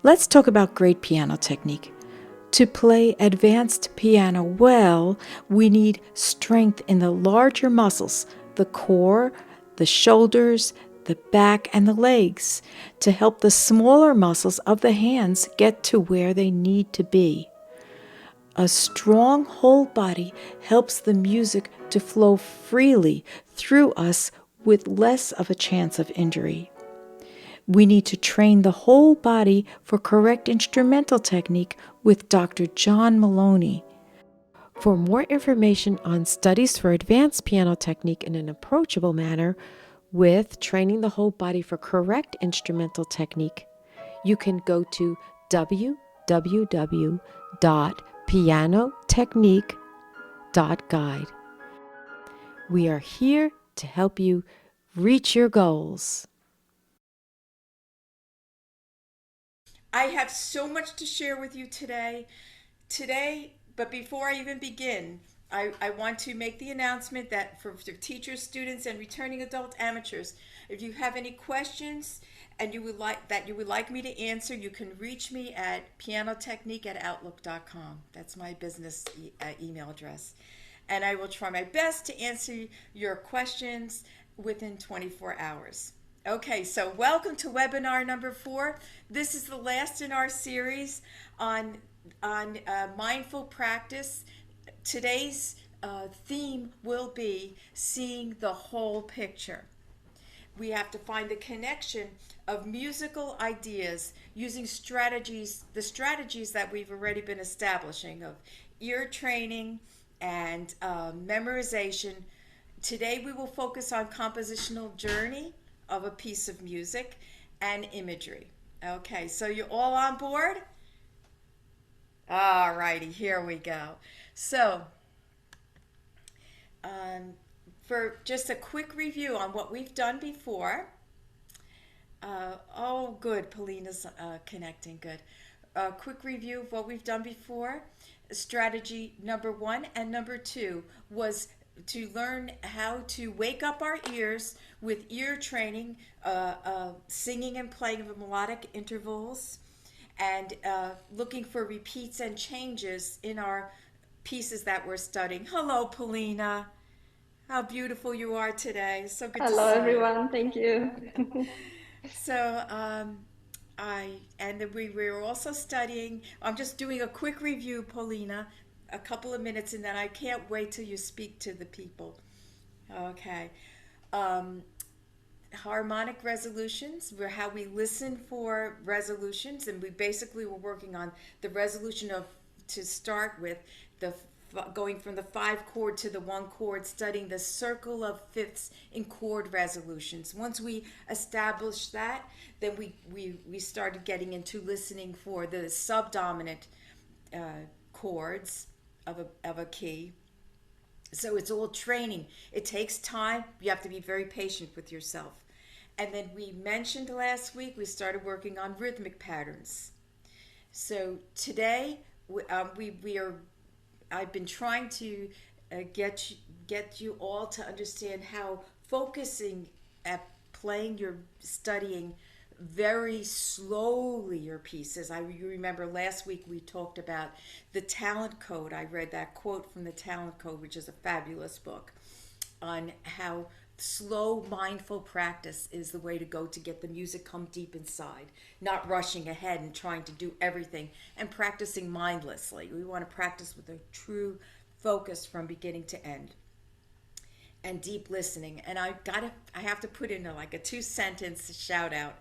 Let's talk about great piano technique. To play advanced piano well, we need strength in the larger muscles, the core, the shoulders, the back, and the legs, to help the smaller muscles of the hands get to where they need to be. A strong whole body helps the music to flow freely through us with less of a chance of injury. We need to train the whole body for correct instrumental technique with Dr. John Maloney. For more information on studies for advanced piano technique in an approachable manner with training the whole body for correct instrumental technique, you can go to www.pianotechnique.guide. We are here to help you reach your goals. I have so much to share with you today, but before I even begin, I want to make the announcement that for teachers, students, and returning adult amateurs, if you have any questions and you would like me to answer, you can reach me at pianotechnique@outlook.com. That's my business email address. And I will try my best to answer your questions within 24 hours. Okay, so welcome to webinar number 4. This is the last in our series on mindful practice. Today's theme will be seeing the whole picture. We have to find the connection of musical ideas using the strategies that we've already been establishing of ear training and memorization. Today we will focus on compositional journey of a piece of music and imagery. Okay, so you're all on board? All righty, here we go. So, um, for just a quick review on what we've done before. Oh, good. Polina's connecting. Good. A quick review of what we've done before. Strategy number 1 and number 2 was to learn how to wake up our ears with ear training, singing and playing of melodic intervals, and looking for repeats and changes in our pieces that we're studying. Hello, Polina. How beautiful you are today. So good to Hello, see you. everyone. Thank you. So, we were also studying. I'm just doing a quick review, Paulina, a couple of minutes, and then I can't wait till you speak to the people. Okay. Um, Harmonic resolutions were how we listen for resolutions, and we basically were working on the resolution of to start with the going from the 5 chord to the 1 chord, studying the circle of fifths in chord resolutions. Once we established that, then we started getting into listening for the subdominant chords of a key. So it's all training. It takes time. You have to be very patient with yourself. And then we mentioned last week we started working on rhythmic patterns. So today we are. I've been trying to get you all to understand how focusing at playing your studying very slowly your pieces. You remember last week we talked about the talent code. I read that quote from the talent code, which is a fabulous book, on how slow mindful practice is the way to go to get the music come deep inside, not rushing ahead and trying to do everything and practicing mindlessly. We want to practice with a true focus from beginning to end and deep listening. And I have to put in like a 2 sentence shout out.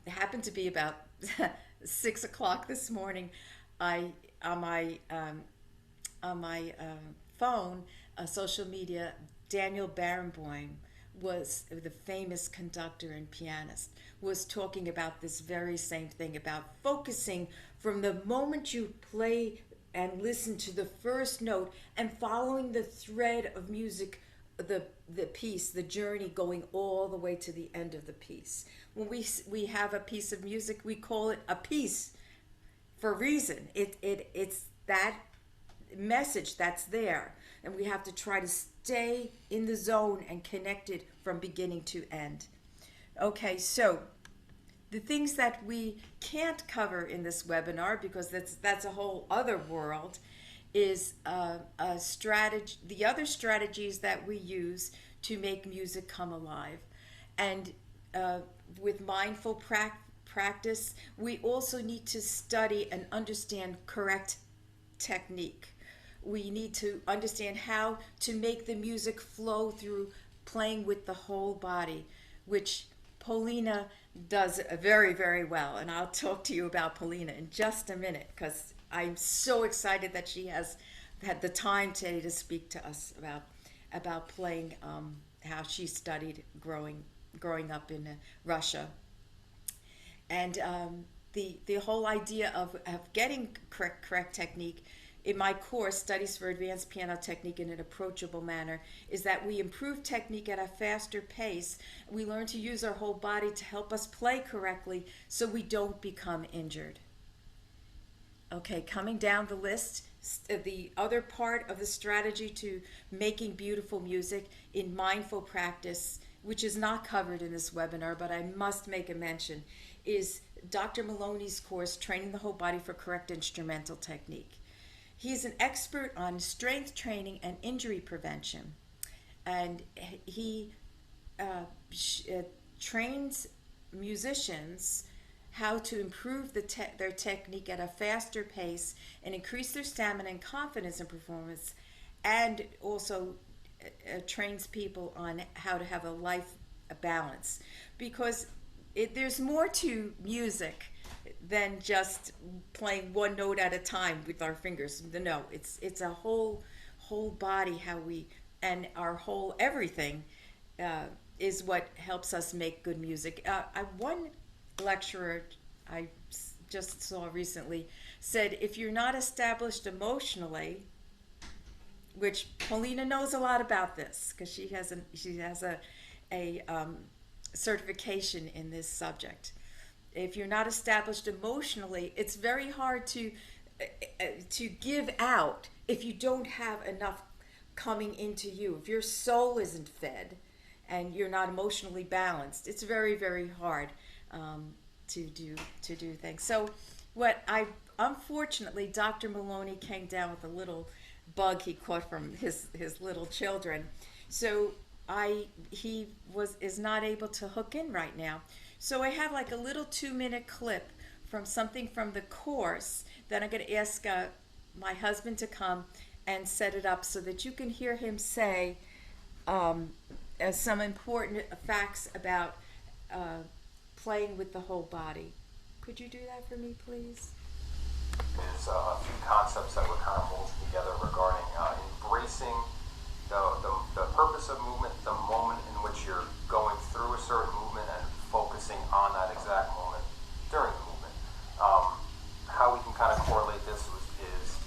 It happened to be about 6 o'clock this morning. I on my phone, social media, Daniel Barenboim was the famous conductor and pianist, was talking about this very same thing about focusing from the moment you play and listen to the first note and following the thread of music, the piece, the journey going all the way to the end of the piece. When we have a piece of music, we call it a piece for a reason. It's that message that's there, and we have to try to stay in the zone and connected from beginning to end. Okay, so the things that we can't cover in this webinar, because that's a whole other world, is a strategy. The other strategies that we use to make music come alive, and with mindful practice, we also need to study and understand correct technique. We need to understand how to make the music flow through playing with the whole body, which Paulina does very, very well. And I'll talk to you about Paulina in just a minute, because I'm so excited that she has had the time today to speak to us about playing, how she studied growing up in Russia. And the whole idea of getting correct technique in my course, Studies for Advanced Piano Technique in an Approachable Manner, is that we improve technique at a faster pace. We learn to use our whole body to help us play correctly so we don't become injured. Okay, coming down the list, the other part of the strategy to making beautiful music in mindful practice, which is not covered in this webinar, but I must make a mention, is Dr. Maloney's course, Training the Whole Body for Correct Instrumental Technique. He's an expert on strength training and injury prevention, and he trains musicians how to improve their technique at a faster pace and increase their stamina and confidence in performance, and also trains people on how to have a life balance, because there's more to music than just playing one note at a time with our fingers. No, it's a whole body, how we, and our whole everything is what helps us make good music. One lecturer I just saw recently said, if you're not established emotionally, which Paulina knows a lot about this, because she has a certification in this subject. If you're not established emotionally, it's very hard to give out if you don't have enough coming into you. If your soul isn't fed and you're not emotionally balanced, it's very, very hard to do things. So unfortunately, Dr. Maloney came down with a little bug he caught from his little children. So he is not able to hook in right now. So I have like a little 2-minute clip from something from the course that I'm going to ask my husband to come and set it up so that you can hear him say some important facts about playing with the whole body. Could you do that for me, please? There's a few concepts that were kind of molded together regarding embracing the purpose of movement, the moment in which you're going through a certain movement, and focusing on that exact moment during the movement. How we can kind of correlate this is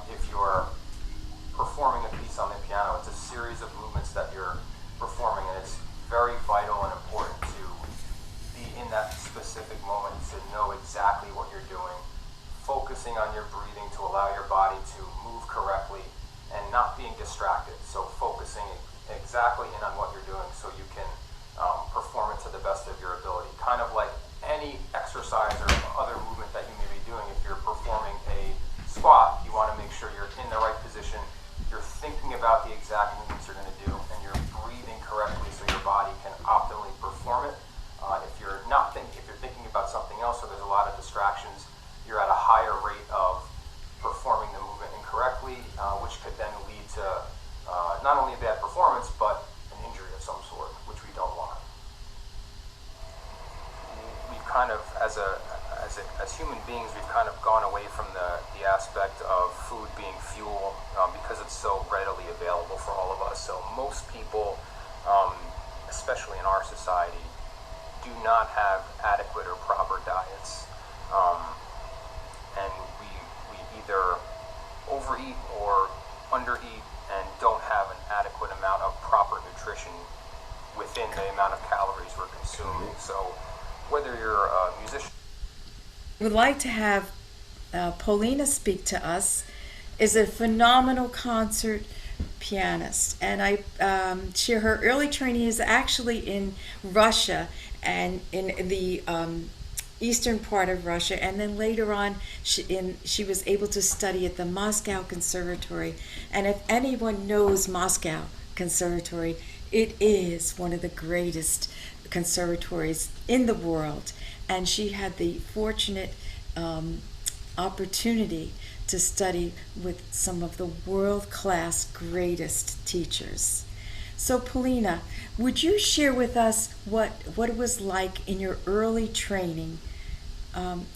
if you're performing a piece on the piano, it's a series of movements that you're performing, and it's very vital and important to be in that specific moment, to know exactly what you're doing, focusing on your breathing to allow your body to move correctly and not being distracted. So focusing exactly in on what you're doing so you can perform it to the best of your ability. Kind of like any exercise or other movement that you may be doing. If you're performing a squat, you want to make sure you're in the right position, you're thinking about the exact movements you're going to do, and you're breathing correctly so your body can optimally perform it. If you're thinking about something else, or there's a lot of distractions, you're at a higher rate of performing the movement incorrectly, which could then lead to not only a bad performance, but an injury of some sort, which we don't want. We've kind of, as human beings, we've kind of gone away from the aspect of food being fuel because it's so readily available for all of us. So most people, especially in our society, do not have adequate or proper diets. And we either overeat or undereat and don't have an adequate amount of proper nutrition within the amount of calories we're consuming. So whether you're a musician... Would like to have Paulina speak to us. Is a phenomenal concert pianist, and her early training is actually in Russia and in the eastern part of Russia, and then later on she was able to study at the Moscow Conservatory. And if anyone knows Moscow Conservatory, it is one of the greatest conservatories in the world, and she had the fortunate opportunity to study with some of the world-class greatest teachers. So, Polina, would you share with us what it was like in your early training?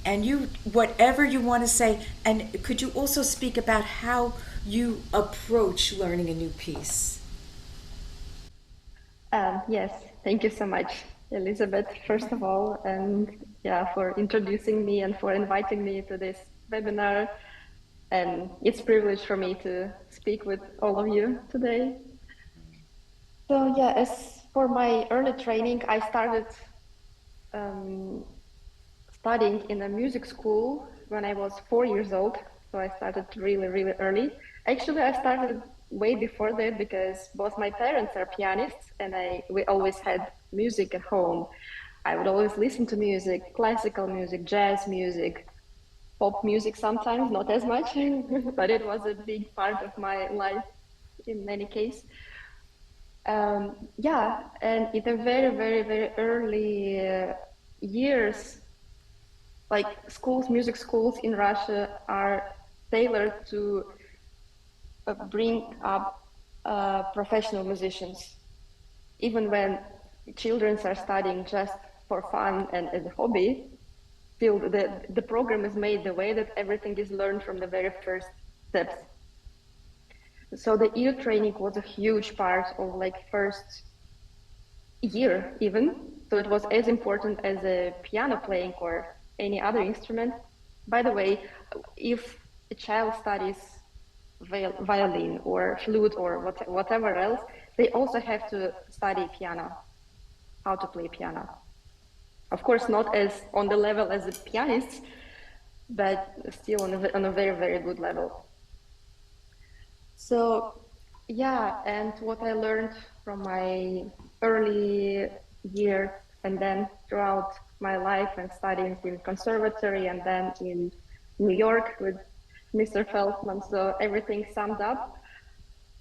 And you, whatever you want to say, and could you also speak about how you approach learning a new piece? Yes, thank you so much, Elizabeth, first of all, and yeah, for introducing me and for inviting me to this webinar. And it's a privilege for me to speak with all of you today. So yeah, as for my early training, I started um, studying in a music school when I was 4 years old. So I started really, really early. Actually, I started way before that because both my parents are pianists and we always had music at home. I would always listen to music, classical music, jazz music, pop music sometimes, not as much, but it was a big part of my life in any case. Yeah, and in the very, very, very early years, like schools, music schools in Russia are tailored to bring up professional musicians. Even when children are studying just for fun and as a hobby, still the program is made the way that everything is learned from the very first steps. So the ear training was a huge part of like first year even. So it was as important as a piano playing or any other instrument. By the way, if a child studies violin or flute or whatever else, they also have to study piano, how to play piano. Of course, not as on the level as a pianist, but still on a very, very good level. So, yeah, and what I learned from my early years and then throughout my life and studying in conservatory and then in New York with Mr. Feldman, so everything summed up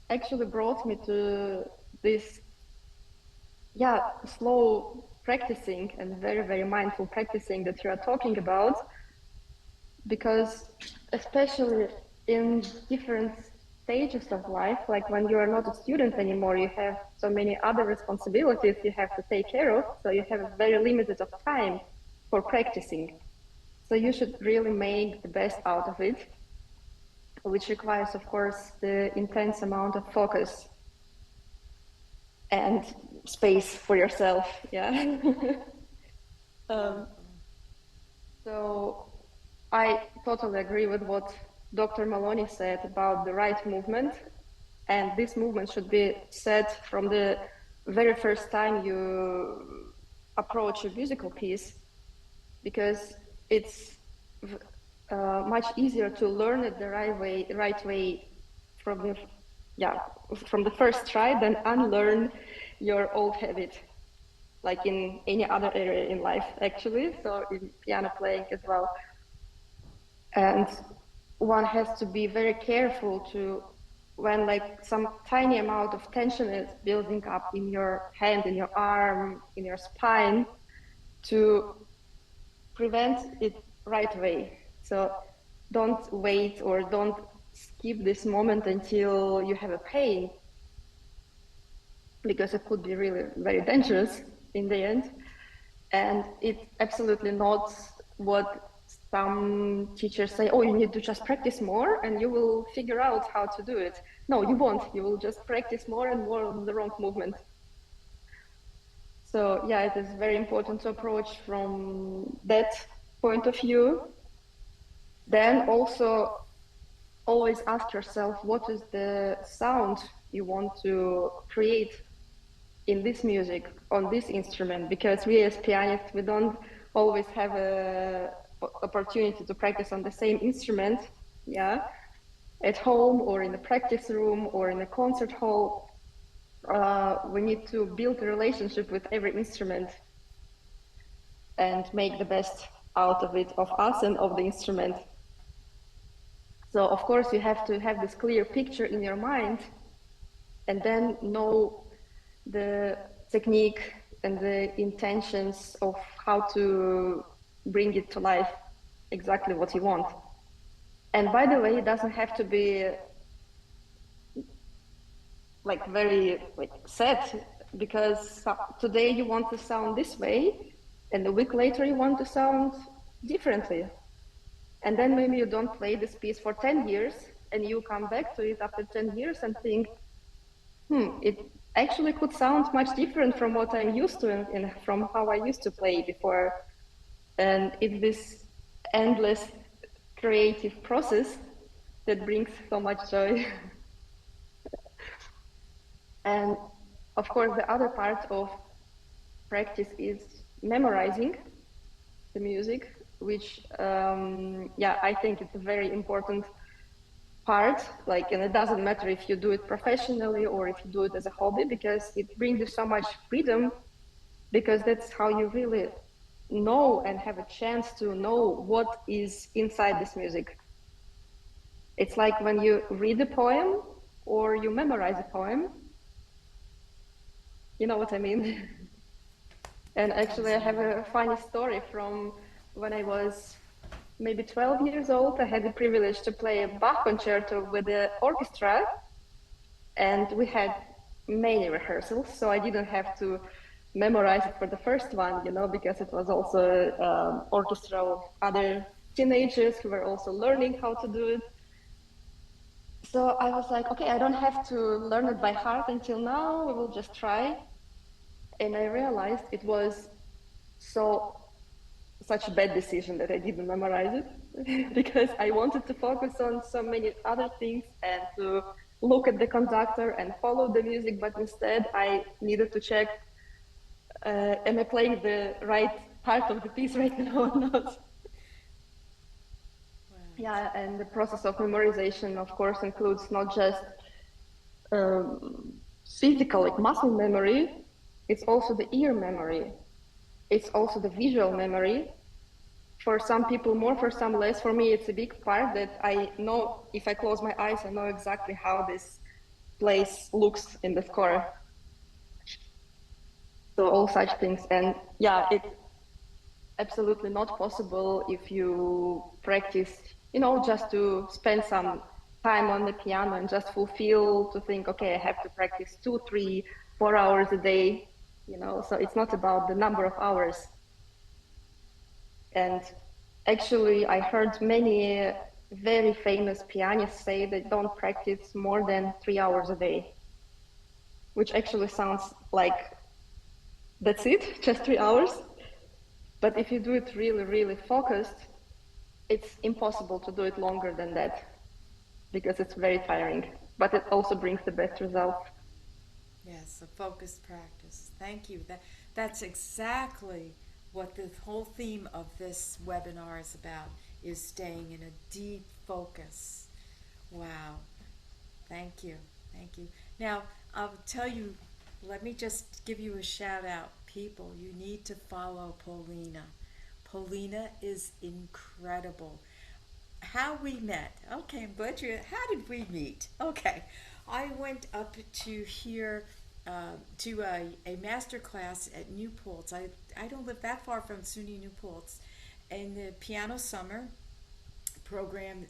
actually brought me to this, yeah, slow practicing and very, very mindful practicing that you are talking about, because especially in different stages of life, like when you are not a student anymore, you have so many other responsibilities you have to take care of, so you have a very limited of time for practicing. So you should really make the best out of it, which requires, of course, the intense amount of focus and space for yourself. Yeah. um, so I totally agree with what Dr. Maloney said about the right movement. And this movement should be set from the very first time you approach a musical piece, because it's much easier to learn it the right way from the, yeah, from the first try than unlearn your old habit, like in any other area in life, actually. So in piano playing as well. And one has to be very careful to, when like some tiny amount of tension is building up in your hand, in your arm, in your spine, to prevent it right away. So don't wait or don't skip this moment until you have a pain, because it could be really very dangerous in the end. And it's absolutely not what some teachers say, oh, you need to just practice more and you will figure out how to do it. No, you won't. You will just practice more and more on the wrong movement. So yeah, it is very important to approach from that point of view. Then also always ask yourself, what is the sound you want to create in this music, on this instrument? Because we as pianists, we don't always have a opportunity to practice on the same instrument. Yeah. at home or in a practice room or in a concert hall. We need to build a relationship with every instrument and make the best out of it, of us and of the instrument. So, of course, you have to have this clear picture in your mind and then know the technique and the intentions of how to bring it to life, exactly what you want. And by the way, it doesn't have to be like very like set, because today you want to sound this way and a week later you want to sound differently, and then maybe you don't play this piece for 10 years and you come back to it after 10 years and think, it actually could sound much different from what I'm used to and from how I used to play before. And it's this endless creative process that brings so much joy. And of course, the other part of practice is memorizing the music, which, yeah, I think it's a very important part. Like, and it doesn't matter if you do it professionally or if you do it as a hobby, because it brings you so much freedom, because that's how you really know and have a chance to know what is inside this music. It's like when you read a poem or you memorize a poem, you know what I mean? And actually, I have a funny story from when I was maybe 12 years old. I had the privilege to play a Bach concerto with the orchestra, and we had many rehearsals, so I didn't have to memorize it for the first one, because it was also orchestra of other teenagers who were also learning how to do it. So I was like, okay, I don't have to learn it by heart until now. We will just try. And I realized it was so such a bad decision that I didn't memorize it because I wanted to focus on so many other things and to look at the conductor and follow the music, but instead I needed to check, am I playing the right part of the piece right now or not? Right. Yeah, and the process of memorization, of course, includes not just physical, like muscle memory, it's also the ear memory, it's also the visual memory. For some people more, for some less. For me, it's a big part that I know if I close my eyes, I know exactly how this place looks in the score. So all such things. And yeah, it's absolutely not possible if you practice, just to spend some time on the piano and just fulfill to think, okay, I have to practice 2, 3, 4 hours a day, so it's not about the number of hours. And actually, I heard many very famous pianists say they don't practice more than 3 hours a day, which actually sounds like that's it, just 3 hours. But if you do it really, really focused, it's impossible to do it longer than that because it's very tiring. But it also brings the best results. Yes, a focused practice. Thank you. That's exactly what the whole theme of this webinar is about, is staying in a deep focus. Wow. Thank you. Thank you. Now, I'll tell you, let me just give you a shout out. People, you need to follow Paulina. Paulina is incredible. How we met. Okay, I'm glad you. How did we meet? Okay, I went up to here to a master class at New Paltz. I don't live that far from SUNY New Paltz, in the piano summer program.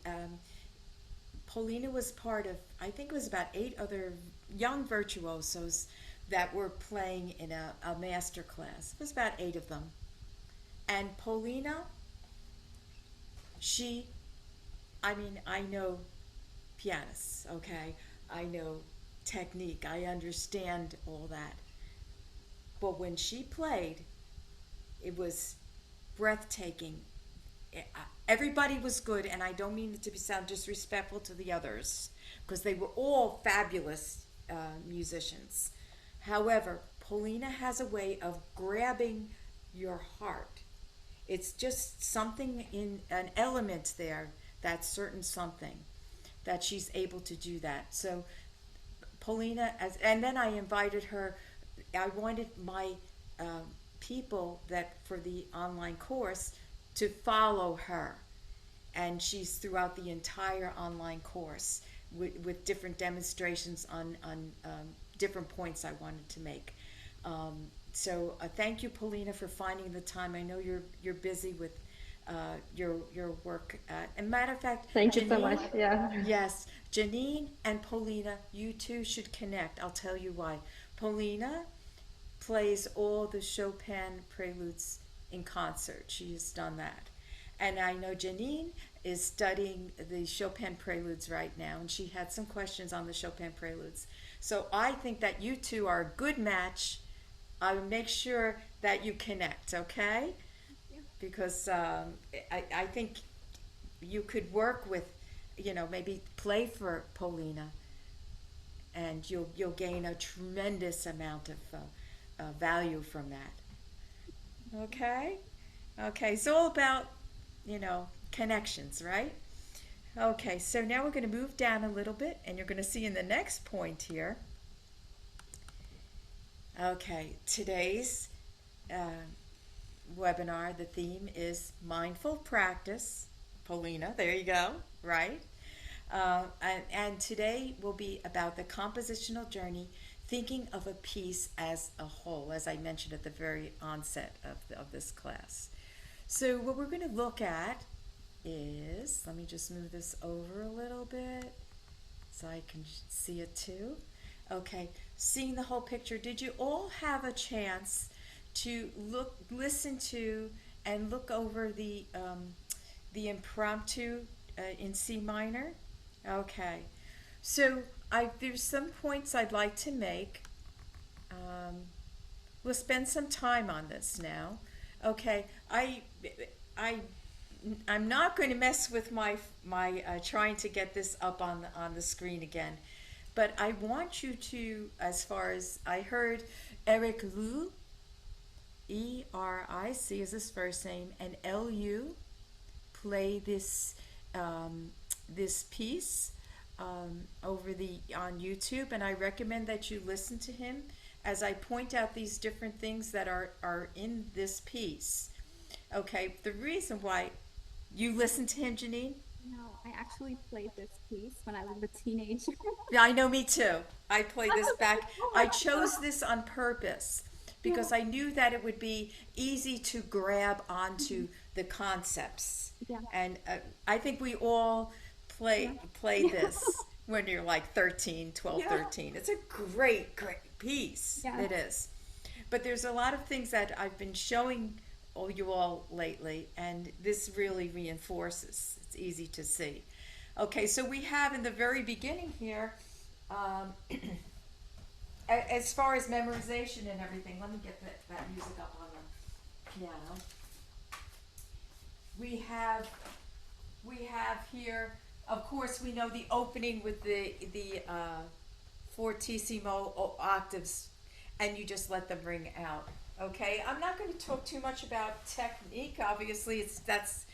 Paulina was part of, I think it was about 8 other young virtuosos that were playing in a master class. It was about 8 of them. And Paulina, she, I mean, I know pianists, okay? I know technique, I understand all that. But when she played, it was breathtaking. Everybody was good, and I don't mean it to sound disrespectful to the others, because they were all fabulous musicians. However, Paulina has a way of grabbing your heart. It's just something in an element there, that certain something that she's able to do that. So Paulina, and then I invited her. I wanted my people that for the online course to follow her, and she's throughout the entire online course with different demonstrations on different points I wanted to make. So thank you, Paulina, for finding the time. I know you're busy with your work. And matter of fact, Thank you so much. Janine, Yeah. yes, Janine and Paulina, you two should connect. I'll tell you why. Paulina plays all the Chopin preludes in concert. She has done that. And I know Janine is studying the Chopin preludes right now, and she had some questions on the Chopin preludes. So I think that you two are a good match. I will make sure that you connect, okay? Because I think you could work with, maybe play for Paulina, and you'll gain a tremendous amount of value from that. Okay? Okay, it's all about, connections, right? Okay, so now we're going to move down a little bit, and you're going to see in the next point here. Okay, today's uh, webinar, the theme is mindful practice. Paulina, there you go, right? And today will be about the compositional journey, thinking of a piece as a whole, as I mentioned at the very onset of this class. So what we're going to look at is, let me just move this over a little bit so I can see it too. Okay, seeing the whole picture. Did you all have a chance to listen to, and look over the impromptu in C minor? Okay, so there's some points I'd like to make. We'll spend some time on this now. Okay, I I'm not going to mess with my trying to get this up on the screen again, but I want you to, as far as I heard, Eric Lu, Eric is his first name, and Lu play this piece over on YouTube, and I recommend that you listen to him as I point out these different things that are in this piece. Okay, the reason why you listen to him, Janine? No, I actually played this piece when I was a teenager. Yeah, I know, me too. I played this back. Oh my I chose God. this on purpose Yeah. because I knew that it would be easy to grab onto Mhm. the concepts. Yeah. And I think we all Yeah. play this when you're like 13, 12, Yeah. 13. It's a great piece. Yeah. It is. But there's a lot of things that I've been showing you all lately, and this really reinforces. It's easy to see. Okay, so we have in the very beginning here, um, as far as memorization and everything, let me get that music up on the piano. We have here, of course, we know the opening with the fortissimo octaves, and you just let them ring out. Okay, I'm not going to talk too much about technique. Obviously, that's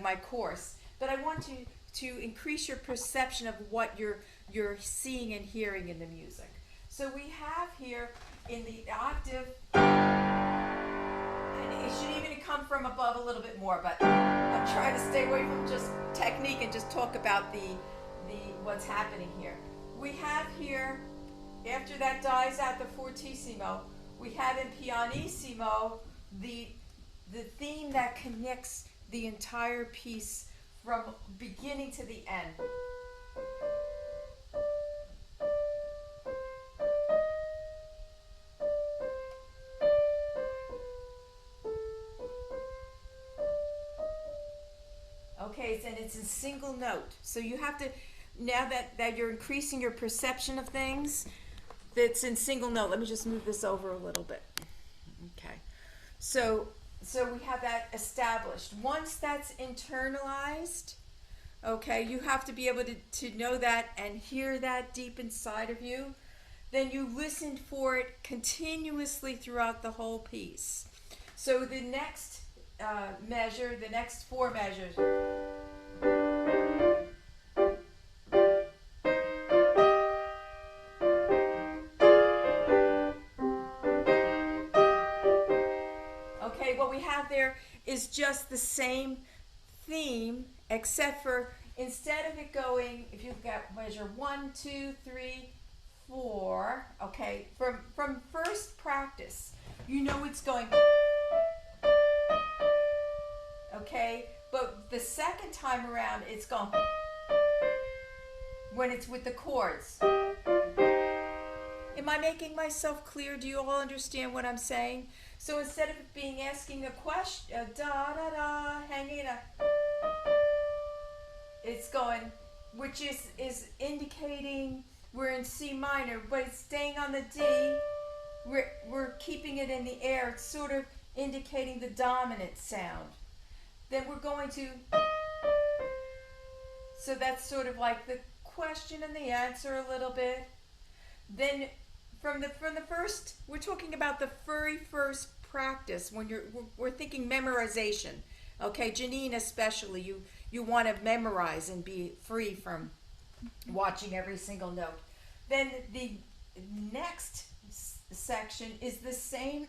my course, but I want to increase your perception of what you're seeing and hearing in the music. So we have here in the octave, and it should even come from above a little bit more, but I'm trying to stay away from just technique and just talk about the what's happening here. We have here, after that dies out the fortissimo, we have in pianissimo the theme that connects the entire piece from beginning to the end. Okay, and it's in single note. So you have to, now that you're increasing your perception of things, that's in single note. Let me just move this over a little bit. Okay. So we have that established. Once that's internalized, okay, you have to be able to know that and hear that deep inside of you. Then you listen for it continuously throughout the whole piece. So the next measure, the next four measures. have there is just the same theme, except for instead of it going, if you look at measure 1, 2, 3, 4, okay, from first practice, you know it's going, okay, but the second time around it's going when it's with the chords. Am I making myself clear? Do you all understand what I'm saying? So instead of it being asking a question, da da da, hanging a, it's going, which is indicating we're in C minor, but it's staying on the D. We're keeping it in the air. It's sort of indicating the dominant sound. Then we're going to, so that's sort of like the question and the answer a little bit. Then from the first, we're talking about the very first practice when we're thinking memorization. Okay, Janine especially, you want to memorize and be free from watching every single note. Then the next section is the same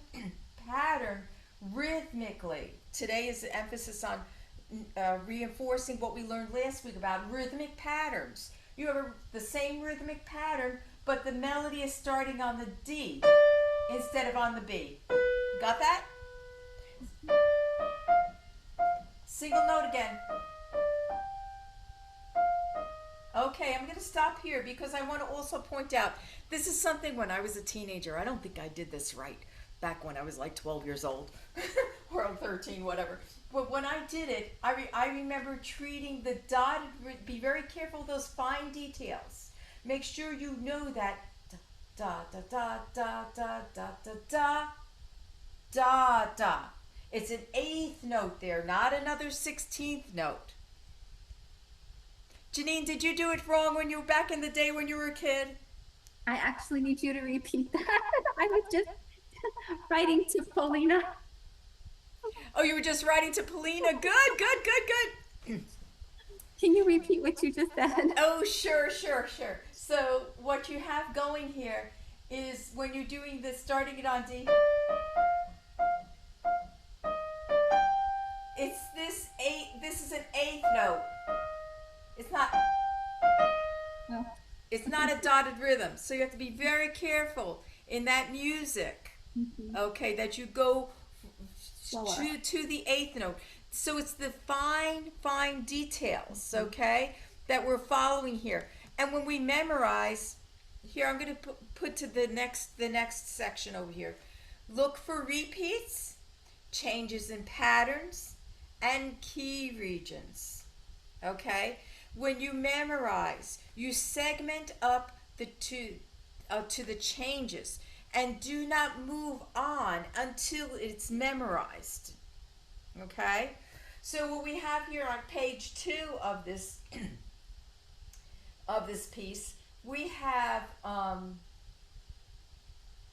pattern rhythmically. Today is the emphasis on reinforcing what we learned last week about rhythmic patterns. You have the same rhythmic pattern, but the melody is starting on the D instead of on the B. Got that? Single note again. Okay, I'm going to stop here because I want to also point out, this is something when I was a teenager, I don't think I did this right back when I was like 12 years old or 13, whatever. But when I did it, I remember treating the dotted, be very careful of those fine details. Make sure you know that da da da da da da da da da da. It's an 8th note there, not another 16th note. Janine, did you do it wrong when you were back in the day when you were a kid? I actually need you to repeat that. I was just writing to Paulina. Oh, you were just writing to Paulina. Good. Can you repeat what you just said? Oh, sure. So what you have going here is when you're doing this, starting it on D, it's this is an 8th note. It's not, No. it's not a dotted rhythm. So you have to be very in that music, okay, that you go to the 8th note. So it's the fine details, okay, that we're following here. And when we memorize, here I'm going to put to the next section over here. Look for repeats, changes in patterns, and key regions, okay? When you memorize, you segment up to the changes and do not move on until it's memorized, okay? So what we have here on page 2 of this of this piece, we have,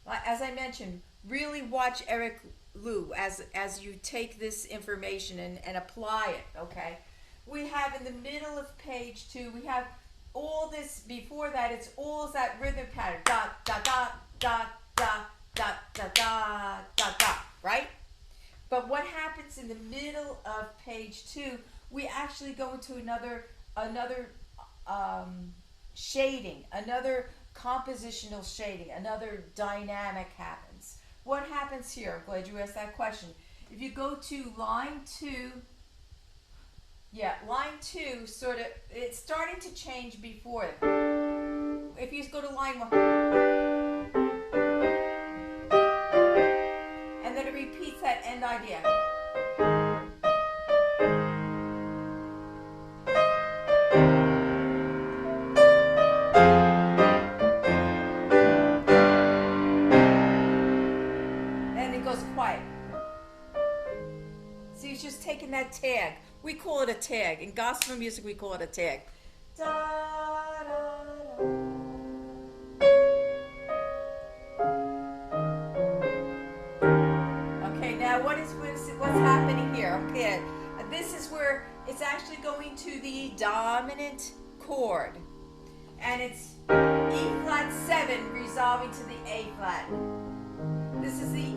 as I mentioned, really watch Eric Liu as you take this information and apply it, okay? We have in the middle of page 2, we have all this, before that, it's all that rhythm pattern, da, da, da, da, da, da, da, da, da, da, right? But what happens in the middle of page 2, we actually go into another shading, another compositional shading, another dynamic happens. What happens here? I'm glad you asked that question. If you go to line 2, line 2 sort of, it's starting to change before it. If you go to line 1, and then it repeats that end idea. And it goes quiet. See, it's just taking that tag. We call it a tag. In gospel music, we call it a tag. Da, da, da. Okay, now what's happening here? Okay, this is where it's actually going to the dominant chord. And it's E flat 7 resolving to the A flat. This is the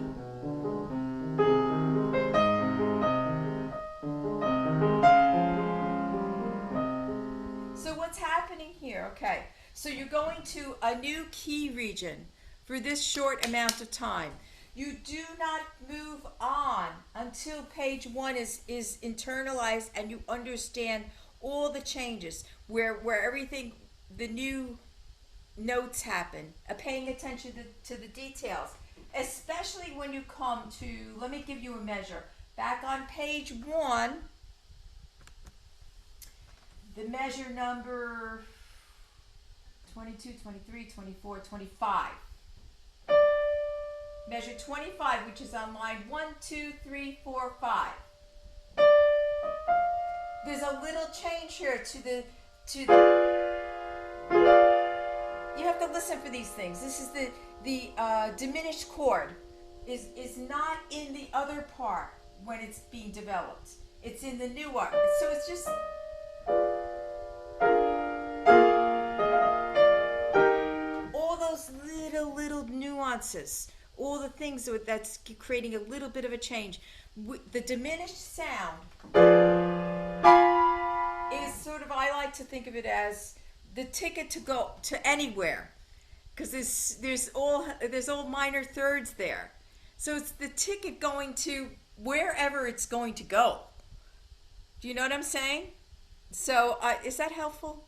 So you're going to a new key region for this short amount of time. You do not move on until page one is internalized and you understand all the changes where everything, the new notes happen, paying attention to the details, especially when you come to, let me give you a measure. Back on page one, the measure number 22, 23, 24, 25. Measure 25, which is on line 1, 2, 3, 4, 5. There's a little change here to you have to listen for these things. This is the diminished chord is not in the other part when it's being developed. It's in the new one. So it's just all those little nuances, all the things that's creating a little bit of a change. The diminished sound is sort of, I like to think of it as the ticket to go to anywhere, because there's all minor thirds there. So it's the ticket going to wherever it's going to go. Do you know what I'm saying? So is that helpful?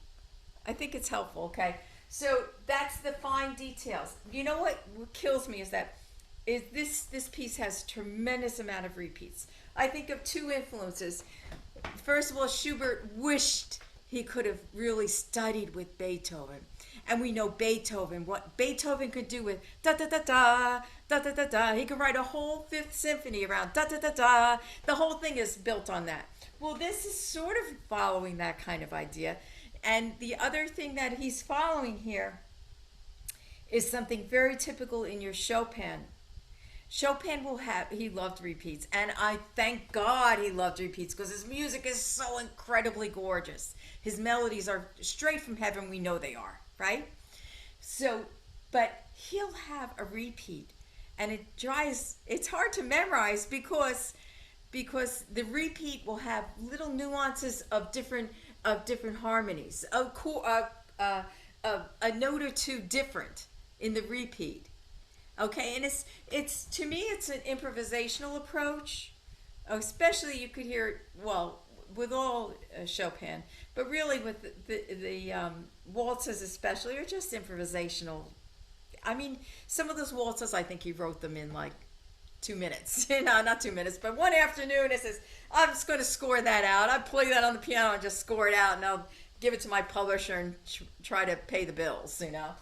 I think it's helpful. Okay. So that's the fine details. You know what kills me is that this piece has tremendous amount of repeats. I think of two influences. First of all, Schubert wished he could have really studied with Beethoven. And we know Beethoven, what Beethoven could do with da da da da, da da da da. He could write a whole Fifth Symphony around da da da da. The whole thing is built on that. Well, this is sort of following that kind of idea. And the other thing that he's following here is something very typical in your Chopin. Chopin he loved repeats, and I thank God he loved repeats because his music is so incredibly gorgeous. His melodies are straight from heaven, we know they are, right? So, but he'll have a repeat, and it's hard to memorize because the repeat will have little nuances of different harmonies, a note or two different in the repeat. Okay, and it's to me it's an improvisational approach, especially you could hear it, well, with all Chopin, but really with the waltzes especially are just improvisational. I mean, some of those waltzes I think he wrote them in like 2 minutes. No, not 2 minutes, but one afternoon it says, I'm just going to score that out. I play that on the piano and just score it out, and I'll give it to my publisher and try to pay the bills, you know.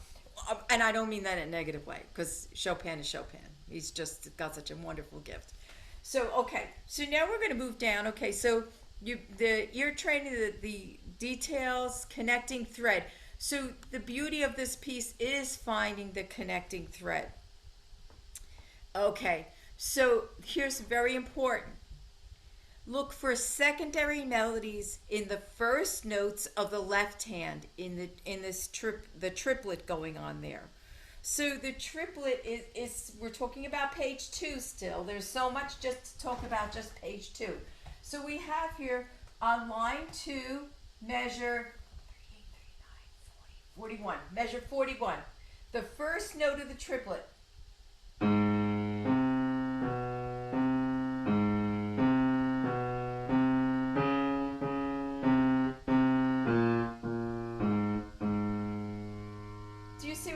And I don't mean that in a negative way, because Chopin is Chopin. He's just got such a wonderful gift. So, okay, so now we're going to move down. Okay, so you're training the details, connecting thread. So the beauty of this piece is finding the connecting thread. Okay, so here's very important. Look for secondary melodies in the first notes of the left hand in the triplet going on there. So the triplet is we're talking about page 2 still. There's so much just to talk about just page 2. So we have here on line 2, measure 41. Measure 41. The first note of the triplet.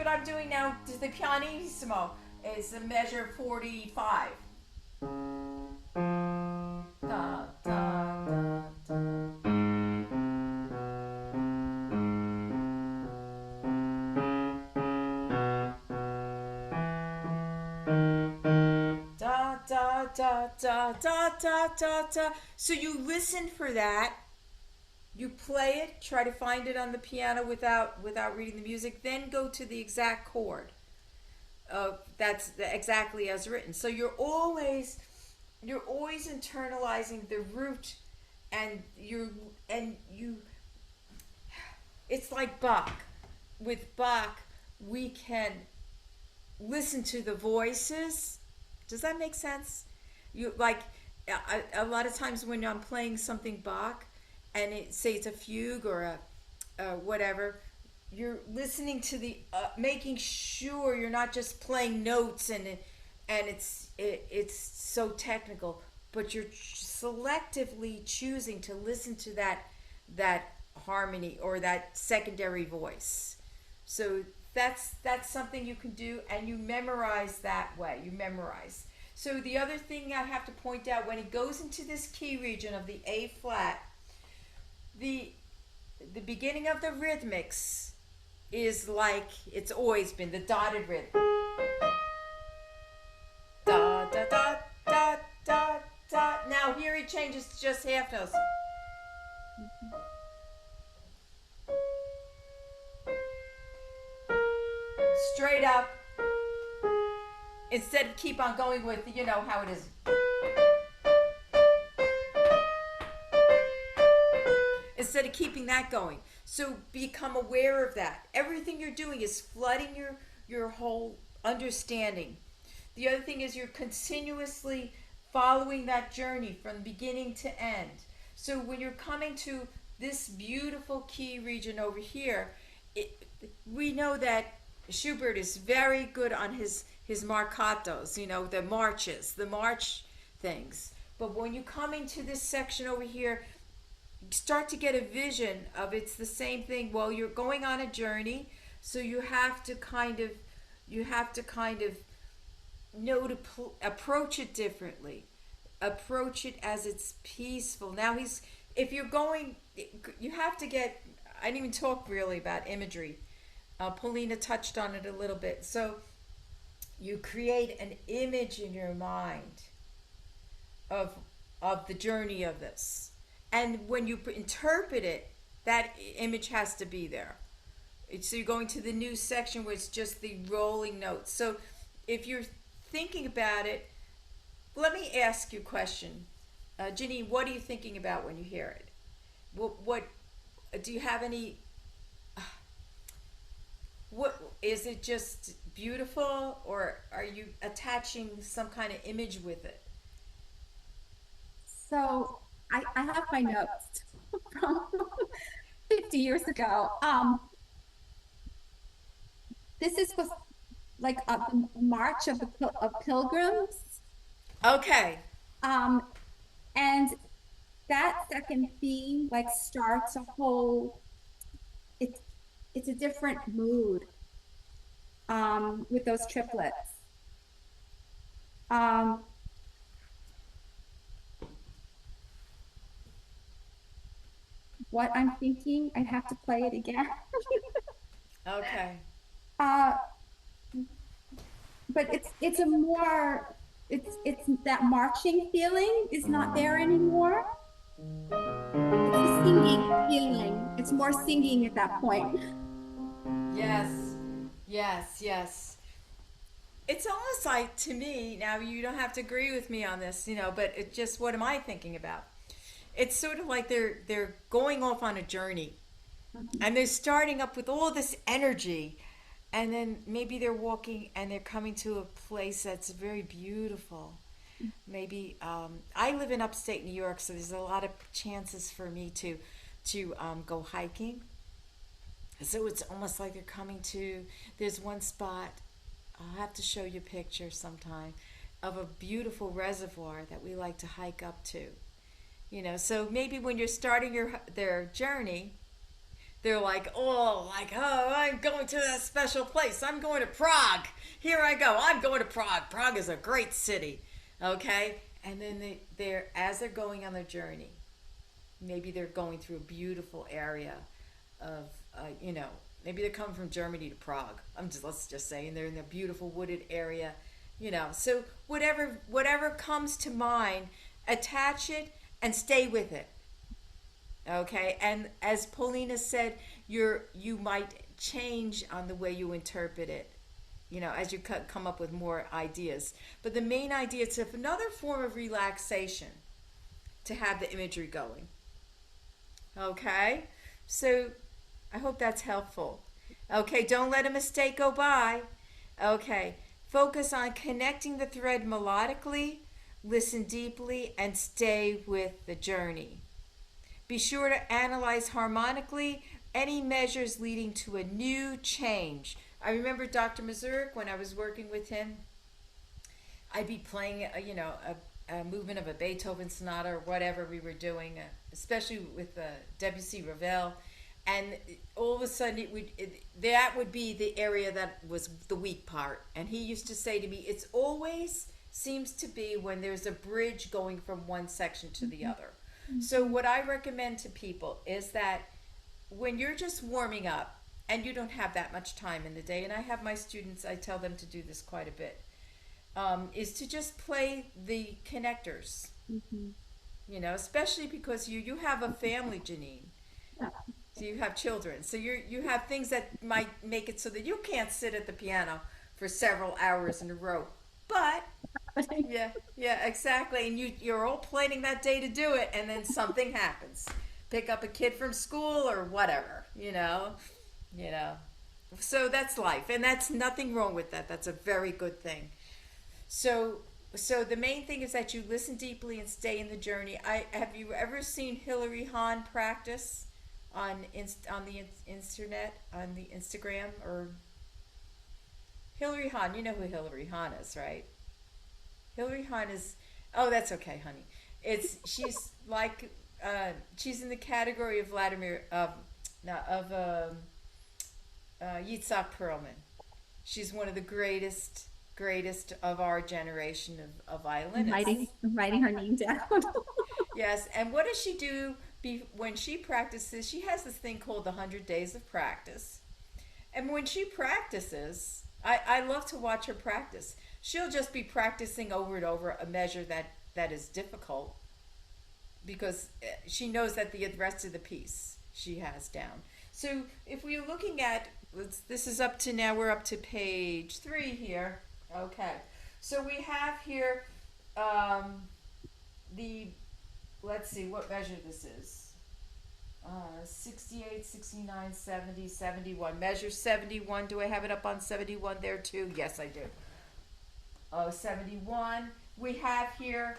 I'm doing now to the pianissimo is the measure 45. Da, da, da, da. Da, da, da, da, da, da, da, da. So you listen for that. You play it, try to find it on the piano without reading the music, then go to the exact chord. That's exactly as written. So you're always internalizing the root, and you. It's like Bach. With Bach, we can listen to the voices. Does that make sense? You like a lot of times when I'm playing something Bach, and say it's a fugue or a whatever, you're listening to the making sure you're not just playing notes and it's so technical, but you're selectively choosing to listen to that harmony or that secondary voice. So that's something you can do, and you memorize that way. You memorize. So the other thing I have to point out, when it goes into this key region of the A flat, the the beginning of the rhythmics is like it's always been the dotted rhythm. Da da da da da da. Now here he changes to just half notes. Straight up. Instead of keep on going with, you know how it is. Instead of keeping that going. So become aware of that. Everything you're doing is flooding your whole understanding. The other thing is you're continuously following that journey from beginning to end. So when you're coming to this beautiful key region over here, we know that Schubert is very good on his marcatos, you know, the marches, the march things. But when you come into this section over here, start to get a vision of it's the same thing. Well, you're going on a journey, so you have to kind of know to approach it differently. Approach it as it's peaceful. Now if you're going, you have to get. I didn't even talk really about imagery. Paulina touched on it a little bit. So you create an image in your mind of the journey of this, and when you interpret it, that image has to be there. So you're going to the new section where it's just the rolling notes. So if you're thinking about it, let me ask you a question. Janine, what are you thinking about when you hear it? What do you have any, what is it, just beautiful, or are you attaching some kind of image with it? So I have my notes from 50 years ago. This is was like a march of of pilgrims. Okay. Um, and that second theme like starts a whole. It's it's a different mood. With those triplets. Um, what I'm thinking, I'd have to play it again. Okay. uh, but it's a more it's that marching feeling is not there anymore. It's the singing feeling. It's more singing at that point. Yes. Yes. Yes. It's almost like, to me, now you don't have to agree with me on this, you know, but it just, what am I thinking about? It's sort of like they're going off on a journey, and they're starting up with all this energy, and then maybe they're walking and they're coming to a place that's very beautiful. Maybe I live in upstate New York, so there's a lot of chances for me to go hiking. So it's almost like they're coming to. There's one spot. I'll have to show you a picture sometime of a beautiful reservoir that we like to hike up to. You know, so maybe when you're starting their journey, they're like, oh, I'm going to that special place. I'm going to Prague. Here I go. I'm going to Prague. Prague is a great city. Okay? And then they're as they're going on their journey, maybe they're going through a beautiful area of, you know, maybe they're coming from Germany to Prague. Let's just say, and they're in a beautiful wooded area, you know. So whatever comes to mind, attach it and stay with it. Okay, and as Paulina said, you might change on the way you interpret it, you know, as you come up with more ideas. But the main idea is another form of relaxation to have the imagery going. Okay, so I hope that's helpful. Okay, don't let a mistake go by. Okay, focus on connecting the thread melodically, listen deeply, and stay with the journey. Be sure to analyze harmonically, Any measures leading to a new change. I remember Dr. Mazurik when I was working with him. I'd be playing, a movement of a Beethoven sonata or whatever we were doing, especially with Debussy Ravel, and all of a sudden that would be the area that was the weak part. And he used to say to me, "It's always seems to be when there's a bridge going from one section to the other." So what I recommend to people is that when you're just warming up and you don't have that much time in the day, and I have my students, I tell them to do this quite a bit, is to just play the connectors. Especially because you have a family, Janine. So you have children. So you have things that might make it so that you can't sit at the piano for several hours in a row. But yeah, yeah, exactly. And you're all planning that day to do it, and then something happens. Pick up a kid from school or whatever, you know. So that's life, and that's nothing wrong with that. That's a very good thing. So, so the main thing is that you listen deeply and stay in the journey. I have you ever seen Hillary Hahn practice on the internet, on the Instagram, or Hillary Hahn? You know who Hillary Hahn is, right? Hillary Hahn is. Oh, that's okay, honey. She's like she's in the category of Vladimir no, of Yitzhak Perlman. She's one of the greatest of our generation of violinists. I'm writing her name down. Yes, and what does she do when she practices? She has this thing called the 100 Days of Practice. And when she practices, I love to watch her practice. She'll just be practicing over and over a measure that is difficult because she knows that the rest of the piece she has down. So if we're looking at, this is up to now, we're up to page 3 here. Okay. So we have here the, let's see what measure this is. 68, 69, 70, 71. Measure 71. Do I have it up on 71 there too? Yes, I do. Oh, 71. We have here.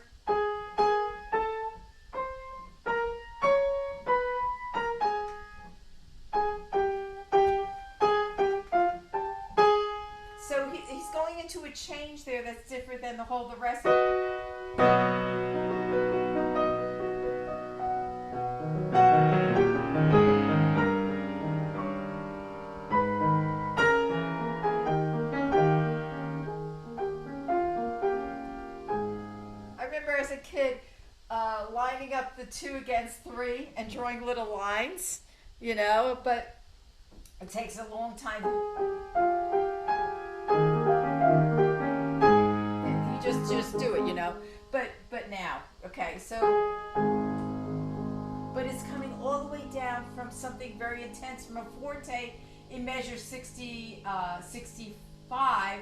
So he's going into a change there that's different than the rest. I remember as a kid lining up the 2 against 3 and drawing little lines, but it takes a long time. You just do it, But now, okay, so, but it's coming all the way down from something very intense, from a forte in measure 65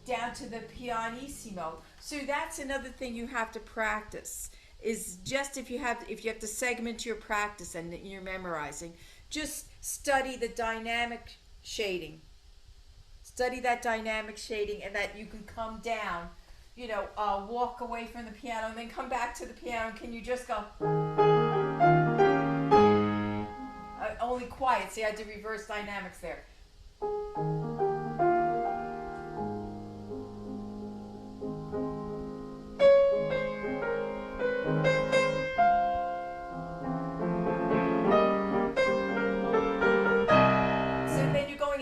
down to the pianissimo. So that's another thing you have to practice. Is just if you have to segment your practice and you're memorizing, just study the dynamic shading. Study that dynamic shading, and that you can come down, walk away from the piano and then come back to the piano. And can you just go only quiet? See, I did reverse dynamics there.